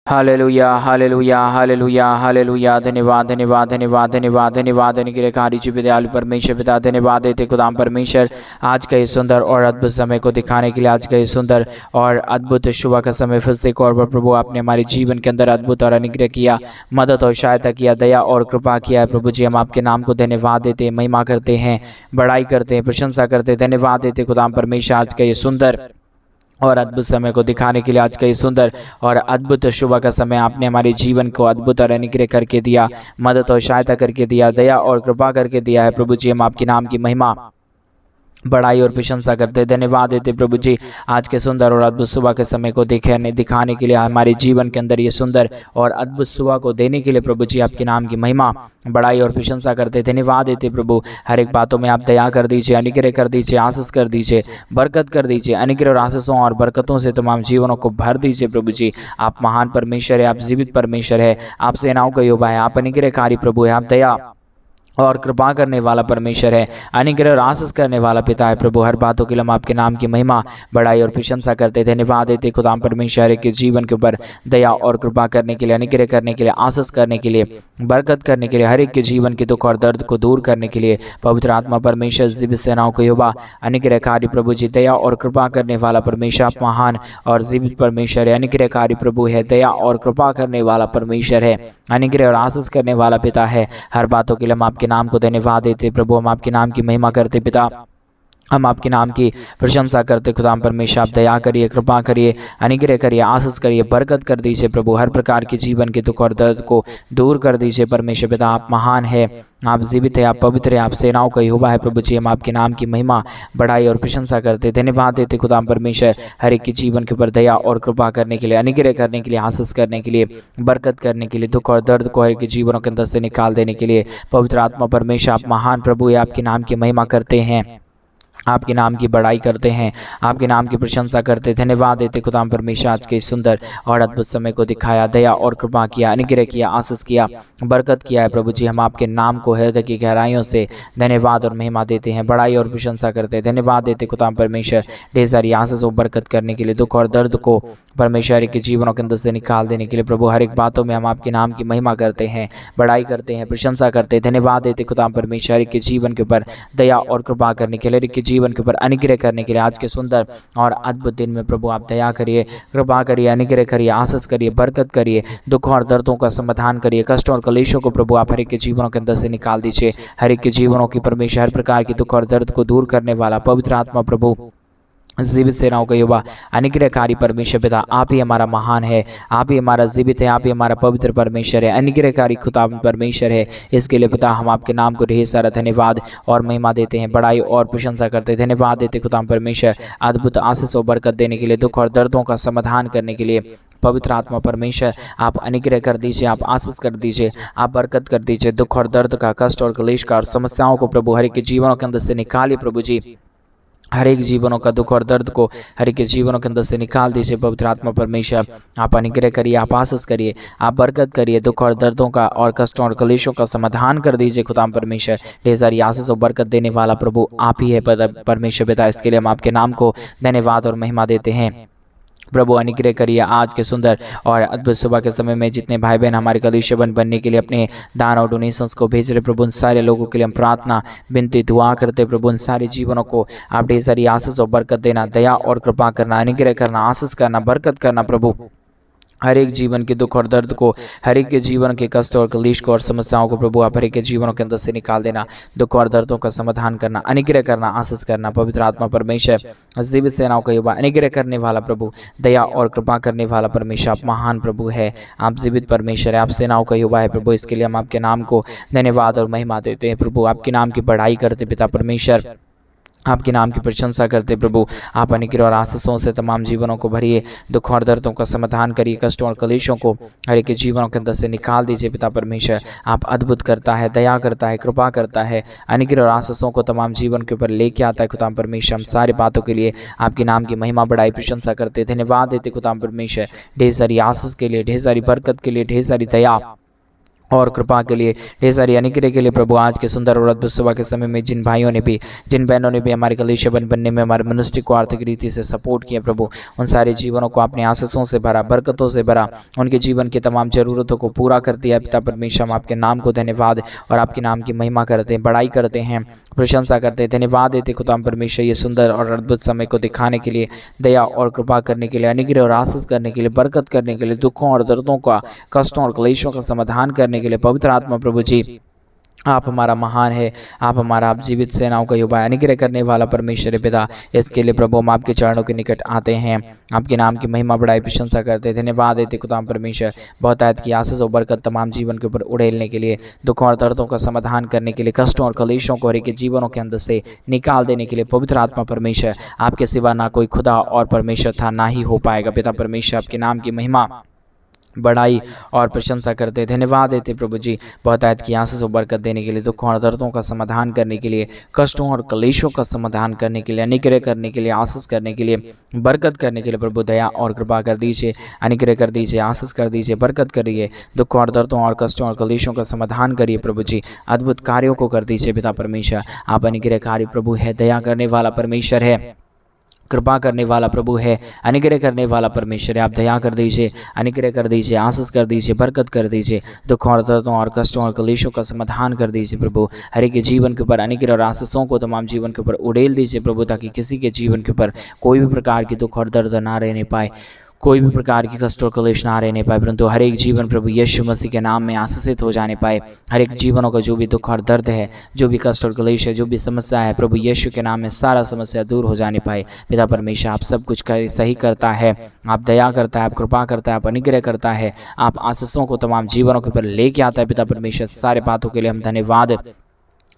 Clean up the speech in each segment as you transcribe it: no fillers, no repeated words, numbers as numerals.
Hallelujah hallelujah hallelujah hallelujah. धन्यवाद धन्यवाद धन्यवाद धन्यवाद धन्यवाद अनुग्रहकारी जी विदयालु परमेश्वर पिता, धन्यवाद देते खुदाम परमेश्वर आज का ये सुंदर और अद्भुत समय को दिखाने के लिए। आज का ये सुंदर और अद्भुत सुबह का समय फिर से एक और बार प्रभु आपने हमारे जीवन के अंदर अद्भुत और अनुग्रह किया, मदद और सहायता किया, दया और कृपा किया है। प्रभु जी हम आपके नाम को धन्यवाद देते हैं, महिमा करते हैं, बड़ाई करते हैं, प्रशंसा करते हैं। धन्यवाद देते खुदाम परमेश्वर आज का ये सुंदर और अद्भुत समय को दिखाने के लिए। आज का ये सुंदर और अद्भुत सुबह का समय आपने हमारे जीवन को अद्भुत और अनुग्रह करके दिया, मदद और सहायता करके दिया, दया और कृपा करके दिया है। प्रभु जी हम आपके नाम की महिमा, बड़ाई और प्रशंसा करते हैं। धन्यवाद देते प्रभु जी आज के सुंदर और अद्भुत सुबह के समय को दिखाने के लिए, हमारे जीवन के अंदर ये सुंदर और अद्भुत सुबह को देने के लिए। प्रभु जी आपके नाम की महिमा, बड़ाई और प्रशंसा करते। धन्यवाद देते प्रभु, हर एक बातों में आप दया कर दीजिए, अनुग्रह कर दीजिए, आशीष कर दीजिए, बरकत कर दीजिए। अनुग्रह और आशीषों और बरकतों से तमाम जीवनों को भर दीजिए। प्रभु जी आप महान परमेश्वर है, आप जीवित परमेश्वर है, आप सेनाओं का यहोवा है, आप अनुग्रहकारी प्रभु है, आप दया और कृपा करने वाला परमेश्वर है, अनुग्रह और आशीष करने वाला पिता है। प्रभु हर बातों के लिए हम आपके नाम की महिमा, बड़ाई और प्रशंसा करते। धन्यवाद देते खुदाम परमेश्वर के जीवन के ऊपर दया और कृपा करने के लिए, अनुग्रह करने के लिए, आशीष करने के लिए, बरकत करने के लिए, हर एक के जीवन के दुख और दर्द को दूर करने के लिए। पवित्र आत्मा परमेश्वर जीवित सेनाओं को यहोवा अनुग्रहकारी प्रभु जी, दया और कृपा करने वाला परमेश्वर, आप महान और जीवित परमेश्वर है, अनुग्रहकारी प्रभु है, दया और कृपा करने वाला परमेश्वर है, अनुग्रह और आशीष करने वाला पिता है। हर बातों के लिए हम आपके नाम को धन्यवाद देते प्रभु, हम आपके नाम की महिमा करते पिता, हम आपके नाम की प्रशंसा करते। खुदाम परमेश्वर आप दया करिए, कृपा करिए, अनुग्रह करिए, आशीष करिए, बरकत कर दीजिए प्रभु, हर प्रकार के जीवन के दुख और दर्द को दूर कर दीजिए। परमेश्वर पिता आप महान है, आप जीवित है, आप पवित्र है, आप सेनाओं का यहोवा है। प्रभु जी हम आपके नाम की महिमा, बड़ाई और प्रशंसा करते। धन्यवाद देते खुदाम परमेश्वर हर एक के जीवन के ऊपर दया और कृपा करने के लिए, अनुग्रह करने के लिए, आशीष करने के लिए, बरकत करने के लिए, दुख और दर्द को हर एक के जीवनों के अंदर से निकाल देने के लिए। पवित्र आत्मा परमेश्वर आप महान प्रभु है, आपके नाम की महिमा करते हैं, आपके नाम की बड़ाई करते हैं, आपके नाम की प्रशंसा करते। धन्यवाद देते खुदाम परमेश्वर आज के सुंदर और अद्भुत समय को दिखाया, दया और कृपा किया, अनुग्रह किया, आशीष किया, बरकत किया है। प्रभु जी हम आपके नाम को हृदय की गहराइयों से धन्यवाद और महिमा देते हैं, बड़ाई और प्रशंसा करते हैं। धन्यवाद देते खुदाम परमेश्वर ढेर सारी आशीष और बरकत करने के लिए, दुख और दर्द को परमेश्वर के जीवनों के अंदर से निकाल देने के लिए। प्रभु हर एक बातों में हम आपके नाम की महिमा करते हैं, बड़ाई करते हैं, प्रशंसा करते हैं। धन्यवाद देते खुदाम परमेश्वर के जीवन के ऊपर दया और कृपा करने के लिए, जीवन के ऊपर अनुग्रह करने के लिए। आज के सुंदर और अद्भुत दिन में प्रभु आप दया करिए, कृपा करिए, अनुग्रह करिए, आशीष करिए, बरकत करिए, दुख और दर्दों का समाधान करिए, कष्ट और कलेशों को प्रभु आप हर एक के जीवनों के अंदर से निकाल दीजिए। हर एक के जीवनों की परमेश्वर हर प्रकार के दुख और दर्द को दूर करने वाला पवित्र आत्मा प्रभु जीवित सेनाओं का युवा अनुग्रहकारी परमेश्वर पिता आप ही हमारा महान है, आप ही हमारा जीवित है, आप ही हमारा पवित्र परमेश्वर है, अनुग्रहकारी खुदा परमेश्वर है। इसके लिए पिता हम आपके नाम को ढेर सारा धन्यवाद और महिमा देते हैं, बड़ाई और प्रशंसा करते हैं। धन्यवाद देते खुदा परमेश्वर अद्भुत आशीष और बरकत देने के लिए, दुख और दर्दों का समाधान करने के लिए। पवित्र आत्मा परमेश्वर आप अनुग्रह कर दीजिए, आप आशीष कर दीजिए, आप बरकत कर दीजिए। दुख और दर्द का, कष्ट और क्लेश का और समस्याओं को प्रभु हर एक के जीवनों के अंदर से निकालिए। प्रभु जी हर एक जीवनों का दुख और दर्द को हर एक के जीवनों के अंदर से निकाल दीजिए। पवित्र आत्मा परमेश्वर आप अनुग्रह करिए, आप आशीष करिए, आप बरकत करिए, दुख और दर्दों का और कष्टों और कलेशों का समाधान कर दीजिए। खुदा परमेश्वर ढेर सारी आशीष और बरकत देने वाला प्रभु आप ही है परमेश्वर पिता। इसके लिए हम आपके नाम को धन्यवाद और महिमा देते हैं। प्रभु अनुग्रह करिए आज के सुंदर और अद्भुत सुबह के समय में जितने भाई बहन हमारे कलीसिया बनने के लिए अपने दान और डोनेशंस को भेज रहे प्रभु, उन सारे लोगों के लिए हम प्रार्थना विनती दुआ करते प्रभु, उन सारे जीवनों को आप ढेर सारी आशीष और बरकत देना, दया और कृपा करना, अनुग्रह करना, आशीष करना, बरकत करना। प्रभु हर एक जीवन के दुख और दर्द को, हर एक के जीवन के कष्ट और कलेश को और समस्याओं को प्रभु आप हर एक के जीवनों के अंदर से निकाल देना, दुख और दर्दों का समाधान करना, अनुग्रह करना, आशीष करना। पवित्र आत्मा परमेश्वर जीवित सेनाओं का युवा अनुग्रह करने वाला प्रभु, दया और कृपा करने वाला परमेश्वर आप महान प्रभु है, आप जीवित परमेश्वर है, आप सेनाओं का युवा है। प्रभु इसके लिए हम आपके नाम को धन्यवाद और महिमा देते हैं। प्रभु आपके नाम की बढ़ाई करते पिता परमेश्वर, आपके नाम की प्रशंसा करते प्रभु। आप अनुग्रह और आशीषों से तमाम जीवनों को भरिए, दुख और दर्दों का समाधान करिए, कष्टों और कलेशों को हर एक के जीवनों के अंदर से निकाल दीजिए। पिता परमेश्वर आप अद्भुत करता है, दया करता है, कृपा करता है, अनुग्रह और आशीषों को तमाम जीवन के ऊपर लेके आता है। खुदा परमेश्वर हम सारी बातों के लिए आपके नाम की महिमा बढ़ाई प्रशंसा करते, धन्यवाद देते खुदा परमेश्वर ढेर सारी आशीष के लिए, ढेर सारी बरकत के लिए, ढेर सारी दया और कृपा के लिए, ढेर सारी अनुग्रह के लिए प्रभु आज के सुंदर और अद्भुत सुबह के समय में जिन भाइयों ने भी, जिन बहनों ने भी हमारे कलीसिया बनने में हमारे मिनिस्ट्री को आर्थिक रीति से सपोर्ट किया प्रभु, उन सारे जीवनों को अपने आशीषों से भरा, बरकतों से भरा, उनके जीवन की तमाम ज़रूरतों को पूरा कर दिया। पिता परमेश्वर, हम आपके नाम को धन्यवाद और आपके नाम की महिमा करते हैं, बड़ाई करते हैं, प्रशंसा करते हैं, धन्यवाद देते खुदा परमेश्वर ये सुंदर और अद्भुत समय को दिखाने के लिए, दया और कृपा करने के लिए, अनुग्रह और आशीष करने के लिए, बरकत करने के लिए, दुखों और दर्दों का, कष्टों और क्लेशों का समाधान करने के लिए। पवित्र आत्मा प्रभु जी, आप हमारा महान है, आप हमारा, आप जीवित सेनाओं का युवा, अनुग्रह करने वाला परमेश्वर पिता, इसके लिए प्रभु हम आपके चरणों के निकट आते हैं, आपके नाम की महिमा बढ़ाई प्रशंसा करते हैं, धन्यवाद देते खुदाम परमेश्वर। बहुत आयत की आशीष और बरकत तमाम जीवन के ऊपर उड़ेलने के लिए, दुखों और दर्दों का समाधान करने के लिए, कष्टों और कलेशों को हर एक जीवनों के अंदर से निकाल देने के लिए। पवित्र आत्मा परमेश्वर, आपके सिवा ना कोई खुदा और परमेश्वर था, ना ही हो पाएगा। पिता परमेश्वर, आपके नाम की महिमा, बड़ाई और प्रशंसा करते, धन्यवाद देते प्रभु जी। बहुत आयत की आशीष और बरकत देने के लिए, दुखों और दर्दों का समाधान करने के लिए, कष्टों और क्लेशों का समाधान करने के लिए, अनुग्रह करने के लिए, आशीष करने के लिए, बरकत करने के लिए प्रभु दया और कृपा कर दीजिए, अनुग्रह कर दीजिए, आशीष कर दीजिए, बरकत करिए, दुखों और दर्दों और कष्टों और क्लेशों का समाधान करिए प्रभु जी, अद्भुत कार्यों को कर दीजिए। पिता परमेश्वर, आप अनुग्रहकारी प्रभु है, दया करने वाला परमेश्वर है, कृपा करने वाला प्रभु है, अनुग्रह करने वाला परमेश्वर है। आप दया कर दीजिए, अनुग्रह कर दीजिए, आशीष कर दीजिए, बरकत कर दीजिए, दुखों और दर्दों और कष्टों और क्लेशों का समाधान कर दीजिए प्रभु। हर एक के जीवन के ऊपर अनुग्रह और आशीषों को तमाम जीवन के ऊपर उड़ेल दीजिए प्रभु, ताकि किसी के जीवन के ऊपर कोई भी प्रकार की दुख और दर्द ना रहने पाए, कोई भी प्रकार की कष्ट और क्लेश ना रहने पाए, परंतु हर एक जीवन प्रभु यीशु मसीह के नाम में आशीषित हो जाने पाए। हर एक जीवनों का जो भी दुख और दर्द है, जो भी कष्ट और क्लेश है, जो भी समस्या है, प्रभु यीशु के नाम में सारा समस्या दूर हो जाने पाए। पिता परमेश्वर, आप सब कुछ सही करता है, आप दया करता है, आप कृपा करता है, आप अनुग्रह करता है, आप आशीषों को तमाम जीवनों के ऊपर लेके आता है। पिता परमेश्वर, सारे बातों के लिए हम धन्यवाद,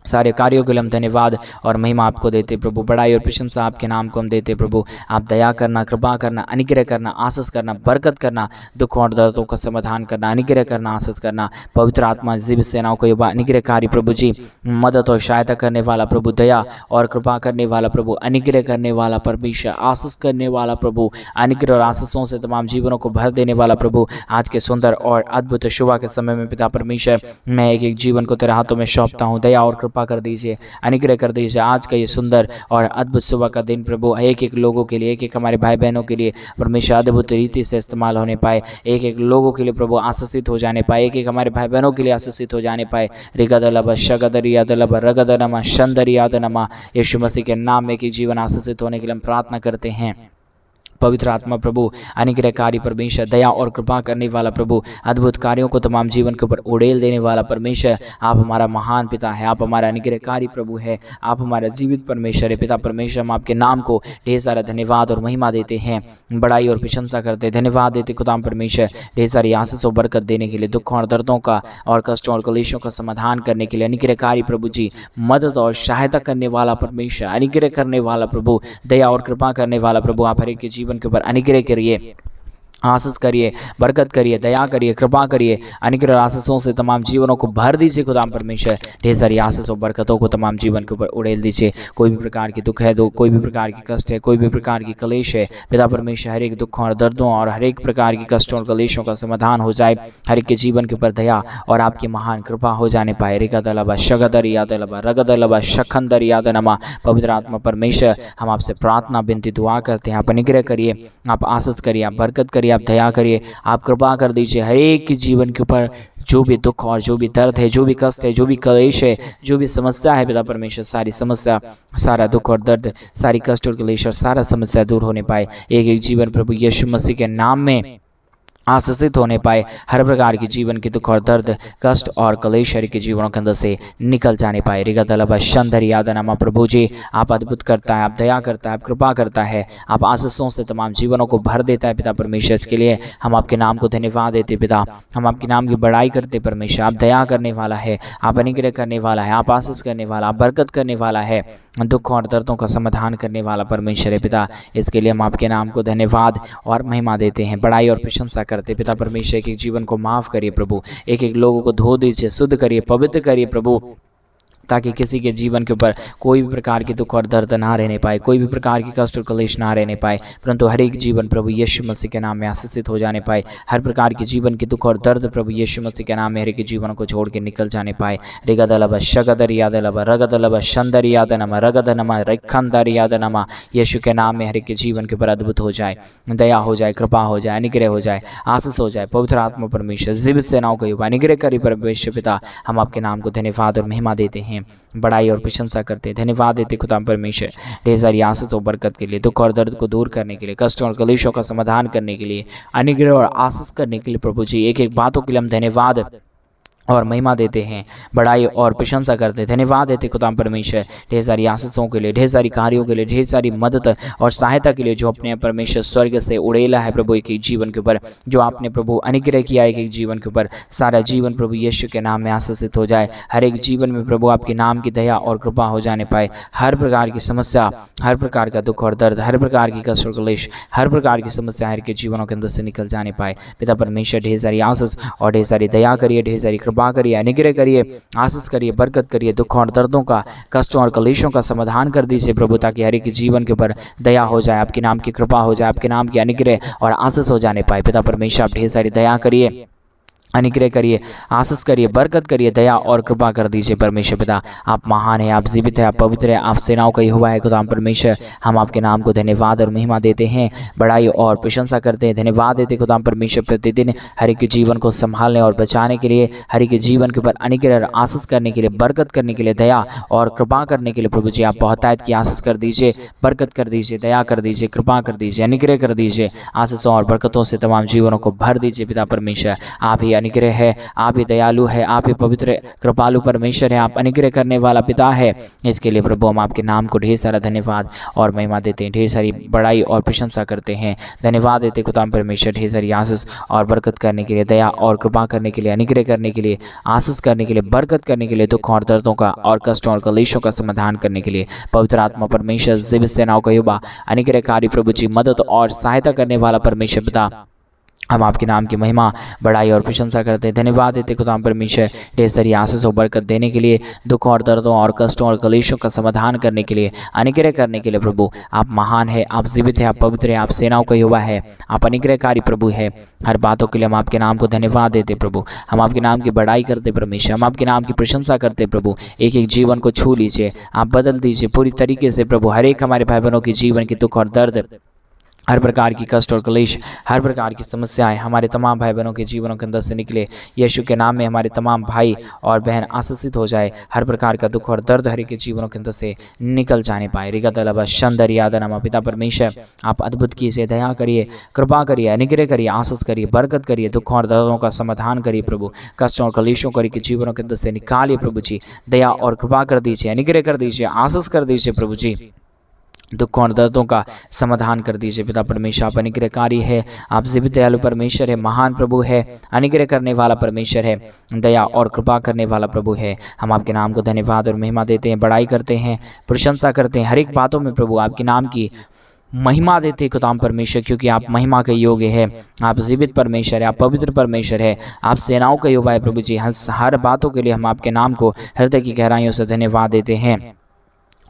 सारे कार्यों के लिए हम धन्यवाद और महिमा आपको देते प्रभु, बड़ाई और प्रशंसा आपके नाम को हम देते प्रभु। आप दया करना, कृपा करना, अनुग्रह करना, आशीष करना, बरकत करना, दुखों और दर्दों का समाधान करना, अनुग्रह करना, आशीष करना। पवित्र आत्मा जीवित सेनाओं को युवा, अनुग्रहकारी प्रभु जी, मदद और सहायता करने वाला प्रभु, दया और कृपा करने वाला प्रभु, अनुग्रह करने वाला परमेश्वर, आशीष करने वाला प्रभु, अनुग्रह और आशीषों से तमाम जीवनों को भर देने वाला प्रभु, आज के सुंदर और अद्भुत शुभ के समय में पिता परमेश्वर, मैं एक एक जीवन को तेरे हाथों में सौंपता हूँ। दया और कृपा कर दीजिए, अनुग्रह कर दीजिए। आज का ये सुंदर और अद्भुत सुबह का दिन प्रभु एक एक लोगों के लिए, एक एक हमारे भाई बहनों के लिए परमेश्वर अद्भुत रीति से इस्तेमाल होने पाए, एक एक लोगों के लिए प्रभु आशीषित हो जाने पाए, एक एक हमारे भाई बहनों के लिए आशीषित हो जाने पाए। रिगदलब शगदरियादलब रगदनमा शंदरियादनमा, यीशु मसीह के नाम में एक जीवन आशीषित होने के लिए हम प्रार्थना करते हैं। पवित्र आत्मा प्रभु, अनुग्रहकारी परमेश्वर, दया और कृपा करने वाला प्रभु, अद्भुत कार्यों को तमाम जीवन के ऊपर उड़ेल देने वाला परमेश्वर, आप हमारा महान पिता है, आप हमारा अनुग्रहकारी प्रभु है, आप हमारा जीवित परमेश्वर है। पिता परमेश्वर, हम आपके नाम को ढेर सारा धन्यवाद और महिमा देते हैं, बड़ाई और प्रशंसा करते हैं, धन्यवाद देते खुदाम परमेश्वर, ढेर सारी आशीष और बरकत देने के लिए, दुखों और दर्दों का और कष्टों और क्लेशों का समाधान करने के लिए, अनुग्रहकारी प्रभु जी, मदद और सहायता करने वाला परमेश्वर, अनुग्रह करने वाला प्रभु, दया और कृपा करने वाला प्रभु, आप हर एक के जीवन के ऊपर अनुग्रह करिए, आशीष करिए, बरकत करिए, दया करिए, कृपा करिए, अनुग्रह आशीषों से तमाम जीवनों को भर दीजिए खुदाम परमेश्वर। ढेर सारी आशीष और बरकतों को तमाम जीवन के ऊपर उड़ेल दीजिए। कोई भी प्रकार की दुख है, कोई भी प्रकार की कष्ट है, कोई भी प्रकार की क्लेश है, पिता परमेश्वर, हर एक दुखों और दर्दों और हर एक प्रकार की कष्टों और क्लेशों का समाधान हो जाए। हर एक के जीवन के ऊपर दया और आपकी महान कृपा हो जाने पाए। रिगदलबा शगदर यादलबा रगदलबा शखंदर यादनमा। पवित्र आत्मा परमेश्वर, हम आपसे प्रार्थना विनती दुआ करते हैं, आप अनुग्रह करिए, आप आशीष करिए, आप बरकत करिए, आप दया करिए, आप कृपा कर दीजिए। हर एक के जीवन के ऊपर जो भी दुख और जो भी दर्द है, जो भी कष्ट है, जो भी क्लेश है, जो भी समस्या है, पिता परमेश्वर, सारी समस्या, सारा दुख और दर्द, सारी कष्ट और क्लेश और सारा समस्या दूर होने पाए। एक एक जीवन प्रभु यीशु मसीह के नाम में आशीषित होने पाए। हर प्रकार की जीवन के दुख और दर्द, कष्ट और क्लेश के जीवनों के अंदर से निकल जाने पाए। रिगदलबा शंदर यादनामा। प्रभु जी, आप अद्भुत करता है, आप दया करता है, आप कृपा करता है, आप आशीषों से तमाम जीवनों को भर देता है। पिता परमेश्वर, इसके लिए हम आपके नाम को धन्यवाद देते पिता, हम आपके नाम की बड़ाई करते परमेश्वर। आप दया करने वाला है, आप अनुग्रह करने वाला है, आप आशीष करने वाला, आप बरकत करने वाला है, दुखों और दर्दों का समाधान करने वाला परमेश्वर है पिता। इसके लिए हम आपके नाम को धन्यवाद और महिमा देते हैं, बड़ाई और प्रशंसा करते पिता परमेश्वर। एक एक जीवन को माफ करिए प्रभु, एक एक लोगों को धो दीजिए, शुद्ध करिए, पवित्र करिए प्रभु। ताकि किसी के जीवन के ऊपर कोई भी प्रकार की दुख और दर्द ना रहने पाए, कोई भी प्रकार की कष्ट और क्लेश ना रहने पाए, परंतु हर एक जीवन प्रभु यीशु मसीह के नाम में आशीषित हो जाने पाए। हर प्रकार के जीवन की दुख और दर्द प्रभु यीशु मसीह के नाम में हर एक जीवन को छोड़ के निकल जाने पाए। रिगदलब शगदर यादलब रगदलब शंदर यादनमा रगदनमा रखंदर यादनमा, यीशु के नाम में हर एक जीवन के ऊपर अद्भुत हो जाए, दया हो जाए, कृपा हो जाए, अनुग्रह हो जाए, आशीष हो जाए। पवित्र आत्मा परमेश्वर जीवित सेनाओं का युवा अनुग्रह करी परमेश्वर पिता, हम आपके नाम को धन्यवाद और महिमा देते हैं, बड़ाई और प्रशंसा करते हैं, धन्यवाद देते खुदा परमेश्वर ढेर सारी आशीष और बरकत के लिए, दुख और दर्द को दूर करने के लिए, कष्टों और क्लेशों का समाधान करने के लिए, अनुग्रह और आशीष करने के लिए प्रभु जी एक एक बातों के लिए हम धन्यवाद और महिमा देते हैं, बड़ाई और प्रशंसा करते हैं, धन्यवाद देते खुदा परमेश्वर ढेर सारी आशीषों के लिए, ढेर सारी कार्यों के लिए, ढेर सारी मदद और सहायता के लिए जो अपने परमेश्वर स्वर्ग से उड़ेला है प्रभु एक एक जीवन के ऊपर, जो आपने प्रभु अनुग्रह किया एक एक जीवन के ऊपर, सारा जीवन प्रभु यीशु के नाम में आशीषित हो जाए। हर एक जीवन में प्रभु आपके नाम की दया और कृपा हो जाने पाए। हर प्रकार की समस्या, हर प्रकार का दुख और दर्द, हर प्रकार की कष्ट और क्लेश, हर प्रकार की समस्या हर के जीवनों के अंदर से निकल जाने पाए। पिता परमेश्वर ढेर सारी आशीष और ढेर सारी दया करिए, ढेर सारी कृपा करिए, अनुग्रह करिए, आशीष करिए, बरकत करिए, दुख और दर्दों का, कष्टों और क्लेशों का समाधान कर दीजिए प्रभु, ताकि हर एक जीवन के ऊपर दया हो जाए, आपके नाम की कृपा हो जाए, आपके नाम की अनुग्रह और आशीष हो जाने पाए। पिता परमेश्वर आप ढेर सारी दया करिए, अनुग्रह करिए, आशीष करिए, बरकत करिए, दया और कृपा कर दीजिए परमेश्वर पिता। आप महान है, आप जीवित है, आप पवित्र है, आप सेनाओं का यहोवा है खुदा परमेश्वर। हम आपके नाम को धन्यवाद और महिमा देते हैं, बड़ाई और प्रशंसा करते हैं, धन्यवाद देते खुदा परमेश्वर प्रतिदिन हर एक जीवन को संभालने और बचाने के लिए, हर एक जीवन के ऊपर अनुग्रह और आशीष करने के लिए, बरकत करने के लिए, दया और कृपा करने के लिए प्रभु जी आप बहुतायत की आशीष कर दीजिए, बरकत कर दीजिए, दया कर दीजिए, कृपा कर दीजिए, अनुग्रह कर दीजिए, आशीषों और बरकतों से तमाम जीवनों को भर दीजिए पिता परमेश्वर। आप ही अनुग्रह है, आप ही दयालु है, आप ही पवित्र कृपालु परमेश्वर है, आप अनुग्रह करने वाला पिता है। इसके लिए प्रभु हम आपके नाम को ढेर सारा धन्यवाद और महिमा देते हैं, ढेर सारी बड़ाई और प्रशंसा करते हैं, धन्यवाद देते खुदा परमेश्वर ढेर सारी आशीष और बरकत करने के लिए, दया और कृपा करने के लिए, अनुग्रह करने के लिए, आशीष करने के लिए, बरकत करने के लिए, दुख और दर्दों का और कष्टों और क्लेशों का समाधान करने के लिए। पवित्र आत्मा परमेश्वर जीवित सेनाओं का यहोवा अनुग्रहकारी प्रभु जी, मदद और सहायता करने वाला परमेश्वर पिता, हम आपके नाम की महिमा, बड़ाई और प्रशंसा करते हैं, धन्यवाद देते खुदा परमेश्वर ढेर सारी आशीष और बरकत देने के लिए, दुख और दर्दों और कष्टों और क्लेशों का समाधान करने के लिए, अनुग्रह करने के लिए। प्रभु आप महान है, आप जीवित है, आप पवित्र है, आप सेनाओं का यहोवा है, आप अनुग्रहकारी प्रभु है। हर बातों के लिए हम आपके नाम को धन्यवाद देते प्रभु, हम आपके नाम की बड़ाई करते परमेश्वर, हम आपके नाम की प्रशंसा करते प्रभु। एक एक जीवन को छू लीजिए, आप बदल दीजिए पूरी तरीके से प्रभु। हर एक हमारे भाई बहनों के जीवन की दुख और दर्द, हर प्रकार की कष्ट और क्लेश, हर प्रकार की समस्याएं हमारे तमाम भाई बहनों के जीवनों के अंदर से निकले। यीशु के नाम में हमारे तमाम भाई और बहन आशीषित हो जाए, हर प्रकार का दुख और दर्द हर एक के जीवनों के अंदर से निकल जाने पाए। रिगतलब शंदर यादनमा, पिता परमेश्वर आप अद्भुत कीजिए, दया करिए, कृपा करिए, अनुग्रह करिए, आशीष करिए, बरकत करिए, दुख और दर्दों का समाधान करिए प्रभु। कष्टों और क्लेशों को के जीवनों के अंदर से निकालिए प्रभु जी, दया और कृपा कर दीजिए, अनुग्रह कर दीजिए, आशीष कर दीजिए प्रभु जी, दुख और दर्दों का समाधान कर दीजिए। पिता परमेश्वर आप अनुग्रहकारी है, आप जीवित दयालु परमेश्वर है, महान प्रभु है, अनुग्रह करने वाला परमेश्वर है, दया और कृपा करने वाला प्रभु है। हम आपके नाम को धन्यवाद और महिमा देते हैं, बड़ाई करते हैं, प्रशंसा करते हैं, हर एक बातों में प्रभु आपके नाम की महिमा देते खुदाम परमेश्वर, क्योंकि आप महिमा के योग्य है, आप जीवित परमेश्वर है, आप पवित्र परमेश्वर है, आप सेनाओं का यहोवा है प्रभु जी। हर बातों के लिए हम आपके नाम को हृदय की गहराइयों से धन्यवाद देते हैं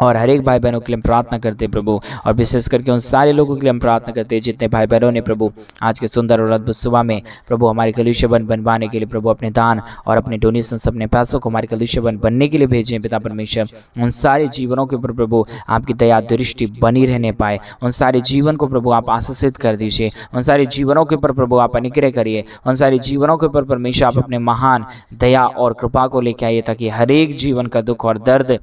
और हर एक भाई बहनों के लिए हम प्रार्थना करते हैं प्रभु, और विशेष करके उन सारे लोगों के लिए हम प्रार्थना करते हैं जितने भाई बहनों ने प्रभु आज के सुंदर और अद्भुत सुबह में प्रभु हमारे कलीसिया बनवाने के लिए प्रभु अपने दान और अपने डोनेशन, अपने पैसों को हमारे कलीसिया बनने के लिए भेजें। पिता परमेश्वर उन सारे जीवनों के ऊपर प्रभु आपकी दया दृष्टि बनी रहने पाए, उन सारे जीवन को प्रभु आप आशीषित कर दीजिए, उन सारे जीवनों के ऊपर प्रभु आप अनुग्रह करिए, उन सारे जीवनों के ऊपर परमेश्वर आप अपने महान दया और कृपा को लेकर आइए, ताकि हर एक जीवन का दुख और दर्द,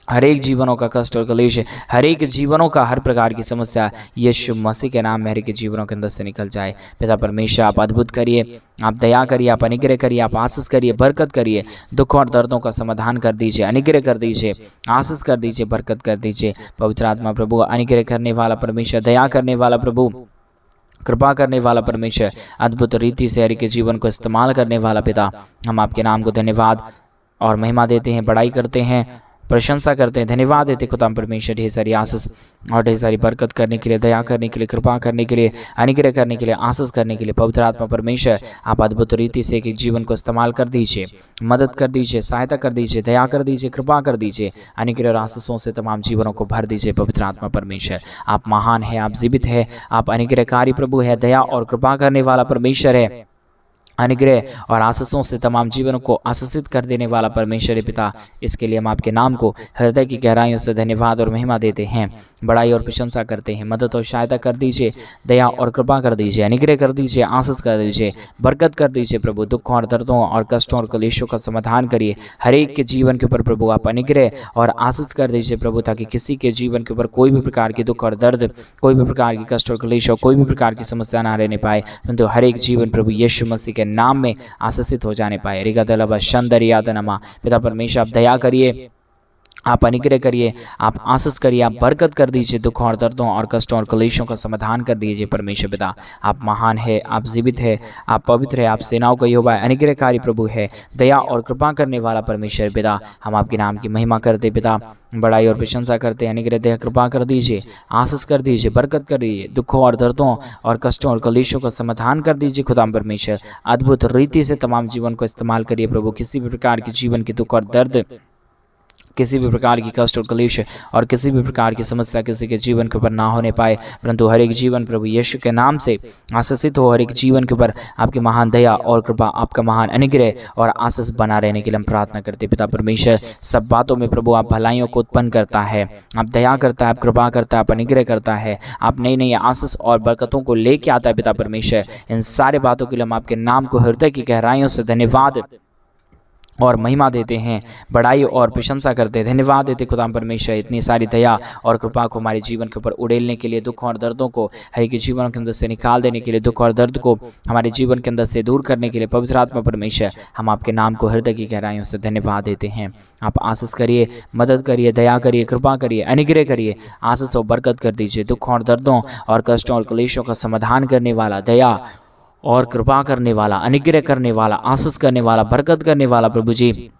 हर एक जीवनों का कष्ट और क्लेश, हर एक जीवनों का हर प्रकार की समस्या यीशु मसीह के नाम में हर एक जीवनों के अंदर से निकल जाए। पिता परमेश्वर आप अद्भुत करिए, आप दया करिए, आप अनुग्रह करिए, आप आशीष करिए, बरकत करिए, दुख और दर्दों का समाधान कर दीजिए, अनुग्रह कर दीजिए, आशीष कर दीजिए, बरकत कर दीजिए। पवित्र आत्मा प्रभु अनुग्रह करने वाला परमेश्वर, दया करने वाला प्रभु, कृपा करने वाला परमेश्वर, अद्भुत रीति से हर एक जीवन को इस्तेमाल करने वाला पिता, हम आपके नाम को धन्यवाद और महिमा देते हैं, बड़ाई करते हैं, प्रशंसा करते हैं, धन्यवाद देते खुदा परमेश्वर ढेर सारी आशीष और ढेर सारी बरकत करने के लिए, दया करने के लिए, कृपा करने के लिए, अनुग्रह करने के लिए, आशीष करने के लिए। पवित्र आत्मा परमेश्वर आप अद्भुत रीति से एक जीवन को इस्तेमाल कर दीजिए, मदद कर दीजिए, सहायता कर दीजिए, दया कर दीजिए, कृपा कर दीजिए, अनुग्रह और आशीषों से तमाम जीवनों को भर दीजिए। पवित्र आत्मा परमेश्वर आप महान है, आप जीवित है, आप अनुग्रहकारी प्रभु है, दया और कृपा करने वाला परमेश्वर है, अनुग्रह और आशीषों से तमाम जीवनों को आशीषित कर देने वाला परमेश्वर पिता। इसके लिए हम आपके नाम को हृदय की गहराइयों से धन्यवाद और महिमा देते हैं, बड़ाई और प्रशंसा करते हैं। मदद और सहायता कर दीजिए, दया और कृपा कर दीजिए, अनुग्रह कर दीजिए, आशीष कर दीजिए, बरकत कर दीजिए प्रभु। दुखों और दर्दों और कष्टों और कलेशों का समाधान करिए हर एक के जीवन के ऊपर प्रभु। आप अनुग्रह और आशीष कर दीजिए प्रभु, ताकि किसी के जीवन के ऊपर कोई भी प्रकार की दुख और दर्द, कोई भी प्रकार की कष्ट और कलेश और कोई भी प्रकार की समस्या ना रहने पाए, परंतु हर एक जीवन प्रभु यीशु मसीह के नाम में आशीषित हो जाने पाए। रिगदलबा शंदरियादनमा पिता परमेश्वर आप दया करिए, आप अनुग्रह करिए, आप आशीष करिए, आप बरकत कर दीजिए। दुखों और दर्दों और कष्टों और कलेशों का समाधान कर दीजिए परमेश्वर पिता। आप महान है, आप जीवित है, आप पवित्र है, आप सेनाओं का यहोवा अनुग्रहकारी प्रभु है, दया और कृपा करने वाला परमेश्वर पिता। हम आपके नाम की महिमा करते पिता, बड़ाई और प्रशंसा करते हैं। अनुग्रह दया कृपा कर दीजिए, आशीष कर दीजिए, बरकत कर दीजिए, दुखों और दर्दों और कष्टों और कलेशों का समाधान कर दीजिए खुदा परमेश्वर। अद्भुत रीति से तमाम जीवन को इस्तेमाल करिए प्रभु। किसी भी प्रकार की जीवन की दुख और दर्द, किसी भी प्रकार की कष्ट और कलेश और किसी भी प्रकार की समस्या किसी के जीवन के ऊपर ना होने पाए, परंतु हर एक जीवन प्रभु यीशु के नाम से आशीषित हो। हर एक जीवन के ऊपर आपकी महान दया और कृपा, आपका महान अनुग्रह और आशीष बना रहने के लिए हम प्रार्थना करते पिता परमेश्वर। सब बातों में प्रभु आप भलाइयों को उत्पन्न करता है, आप दया करता है, आप कृपा करता है, आप अनुग्रह करता है, आप नई नई आशीष और बरकतों को लेके आता है पिता परमेश्वर। इन सारे बातों के लिए हम आपके नाम को हृदय की गहराइयों से धन्यवाद और महिमा देते हैं, बड़ाई और प्रशंसा करते हैं, धन्यवाद देते खुदा परमेश्वर। इतनी सारी दया और कृपा को हमारे जीवन के ऊपर उड़ेलने के लिए, दुखों और दर्दों को हर एक जीवन के अंदर से निकाल देने के लिए, दुख और दर्द को हमारे जीवन के अंदर से दूर करने के लिए पवित्र आत्मा परमेश्वर हम आपके नाम को हृदय की गहराइयों से धन्यवाद देते हैं। आप आशीष करिए, मदद करिए, दया करिए, कृपा करिए, अनुग्रह करिए, आशीष और बरकत कर दीजिए। दुखों और दर्दों और कष्टों और क्लेशों का समाधान करने वाला, दया और कृपा करने वाला, अनुग्रह करने वाला, आशीष करने वाला, बरकत करने वाला प्रभु जी,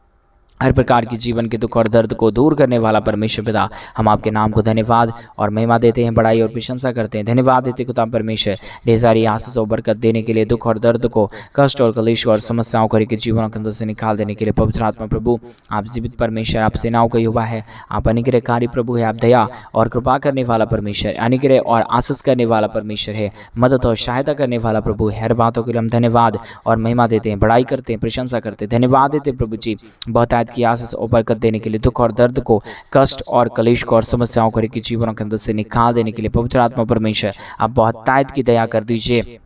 हर प्रकार की जीवन के दुख और दर्द को दूर करने वाला परमेश्वर पिता। हम आपके नाम को धन्यवाद और महिमा देते हैं, बड़ाई और प्रशंसा करते हैं, धन्यवाद देते खुदा परमेश्वर। ढेर सारी आशीष और बरकत देने के लिए, दुख और दर्द को, कष्ट और कलेश और समस्याओं को के जीवनों के अंदर से निकाल देने के लिए पवित्र आत्मा प्रभु आप जीवित परमेश्वर, आप सेनाओं का यहोवा है, आप अनुग्रहकारी प्रभु है, आप दया और कृपा करने वाला परमेश्वर, अनुग्रह और आशीष करने वाला परमेश्वर है, मदद और सहायता करने वाला प्रभु है। हर बातों के लिए हम धन्यवाद और महिमा देते हैं, बड़ाई करते हैं, प्रशंसा करते हैं, धन्यवाद देते हैं प्रभु जी। बहुत की आशीष और बरकत देने के लिए, दुख और दर्द को, कष्ट और कलेश को और समस्याओं को के जीवनों के अंदर से निकाल देने के लिए पवित्र आत्मा परमेश्वर आप बहुत तायत की दया कर दीजिए,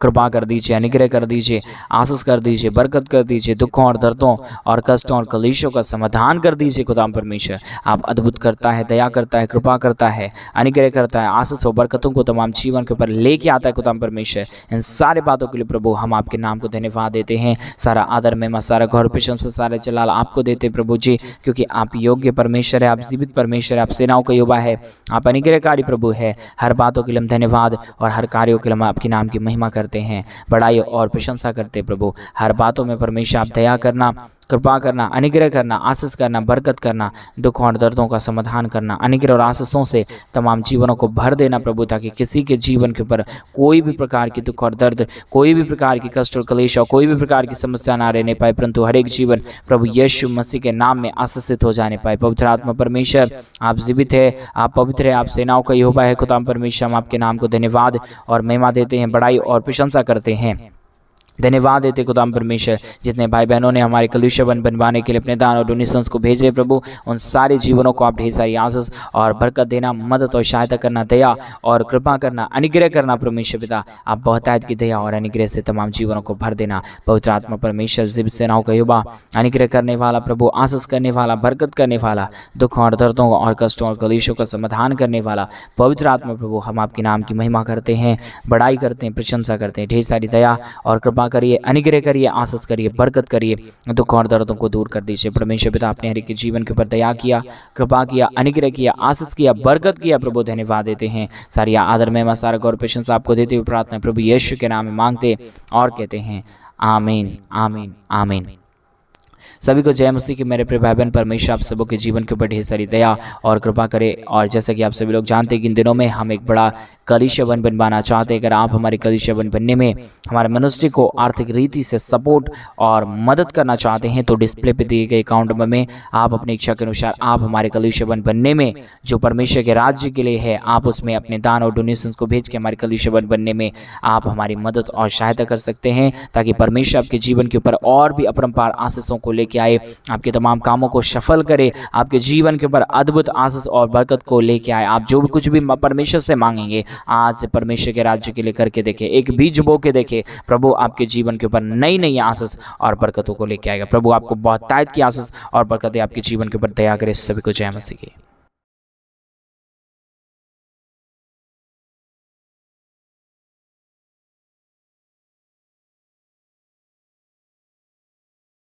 कृपा कर दीजिए, अनुग्रह कर दीजिए, आशीष कर दीजिए, बरकत कर दीजिए। दुखों और दर्दों और कष्टों और कलेशों का समाधान कर दीजिए खुदा परमेश्वर। आप अद्भुत करता है, दया करता है, कृपा करता है, अनुग्रह करता है, आशीष और बरकतों को तमाम जीवन के ऊपर लेके आता है खुदा परमेश्वर। इन सारे बातों के लिए प्रभु हम आपके नाम को धन्यवाद देते हैं। सारा आदर महिमा, सारा गौरव प्रशंसा, सारा जलाल आपको देते प्रभु जी, क्योंकि आप योग्य परमेश्वर है, आप जीवित परमेश्वर है, आप सेनाओं का यहोवा है, आप अनुग्रहकारी प्रभु है। हर बातों के लिए हम धन्यवाद और हर कार्यों के लिए हम आपके नाम की महिमा करते हैं, बड़ाई और प्रशंसा करते प्रभु। हर बातों में परमेश्वर आप दया करना, कृपा करना, अनुग्रह करना, आशीष करना, बरकत करना, दुखों और दर्दों का समाधान करना, अनुग्रह और आशीषों से तमाम जीवनों को भर देना प्रभु, ताकि किसी के जीवन के ऊपर कोई भी प्रकार की दुख और दर्द, कोई भी प्रकार की कष्ट और कलेश और कोई भी प्रकार की समस्या ना रहने पाए, परंतु हर एक जीवन प्रभु यीशु मसीह के नाम में आशीषित हो जाने पाए। पवित्र आत्मा परमेश्वर आप जीवित है, आप पवित्र है, आप सेनाओं का यहोवा है खुदा परमेश्वर। हम आपके नाम को धन्यवाद और महिमा देते हैं, बड़ाई और प्रशंसा करते हैं, धन्यवाद देते खुदा परमेश्वर। जितने भाई बहनों ने हमारे कलुष्य बनवाने के लिए अपने दान और डोनेशंस को भेजे प्रभु, उन सारे जीवनों को आप ढेर सारी आशीष और बरकत देना, मदद और सहायता करना, दया और कृपा करना, अनुग्रह करना परमेश्वर पिता। आप बहुतायत की दया और अनुग्रह से तमाम जीवनों को भर देना पवित्र आत्मा परमेश्वर। जीवित सेनाओं का यहोवा, अनुग्रह करने वाला प्रभु, आशीष करने वाला, बरकत करने वाला, दुखों और दर्दों और कष्टों और कलेशों का समाधान करने वाला पवित्र आत्मा प्रभु। हम आपके नाम की महिमा करते हैं, बड़ाई करते हैं, प्रशंसा करते हैं। ढेर सारी दया और कृपा करिए, अनुग्रह करिए, आशीष करिए, बरकत करिए, दुख और दर्दों को दूर कर दीजिए परमेश्वर पिता। आपने हर एक के जीवन के ऊपर दया किया, कृपा किया, अनुग्रह किया, आशीष किया, बरकत किया प्रभु, धन्यवाद देते हैं। सारी आदर महिमा, सारा गौरव प्रशंसा आपको देते हुए प्रार्थना प्रभु यीशु के नाम में मांगते और कहते हैं आमीन, आमीन, आमीन। सभी को जय मसीह की। मेरे प्रिय भाई बहन, परमेश्वर आप सबों के जीवन के ऊपर ढेर सारी दया और कृपा करे। और जैसा कि आप सभी लोग जानते हैं कि इन दिनों में हम एक बड़ा कलीसिया बनवाना चाहते हैं। अगर आप हमारे कलीसिया बनने में हमारे मिनिस्ट्री को आर्थिक रीति से सपोर्ट और मदद करना चाहते हैं तो डिस्प्ले पे दिए गए अकाउंट नंबर में आप अपनी इच्छा के अनुसार आप हमारे कलीसिया बनने में जो परमेश्वर के राज्य के लिए है, आप उसमें अपने दान और डोनेशंस को भेज के हमारे कलीसिया बनने में आप हमारी मदद और सहायता कर सकते हैं, ताकि परमेश्वर आपके जीवन के ऊपर और भी अपरंपार आशीषों को लेके आए, आपके तमाम कामों को सफल करे, आपके जीवन के ऊपर अद्भुत आशीष और बरकत को लेके आए। आप जो भी कुछ भी परमेश्वर से मांगेंगे आज से परमेश्वर के राज्य के लिए करके देखें, एक बीज बो के देखें, प्रभु आपके जीवन के ऊपर नई नई आशीष और बरकतों को लेके आएगा। प्रभु आपको बहुत तायत की आशीष और बरकतें आपके जीवन के ऊपर दया करे। सभी को जय मसीह की।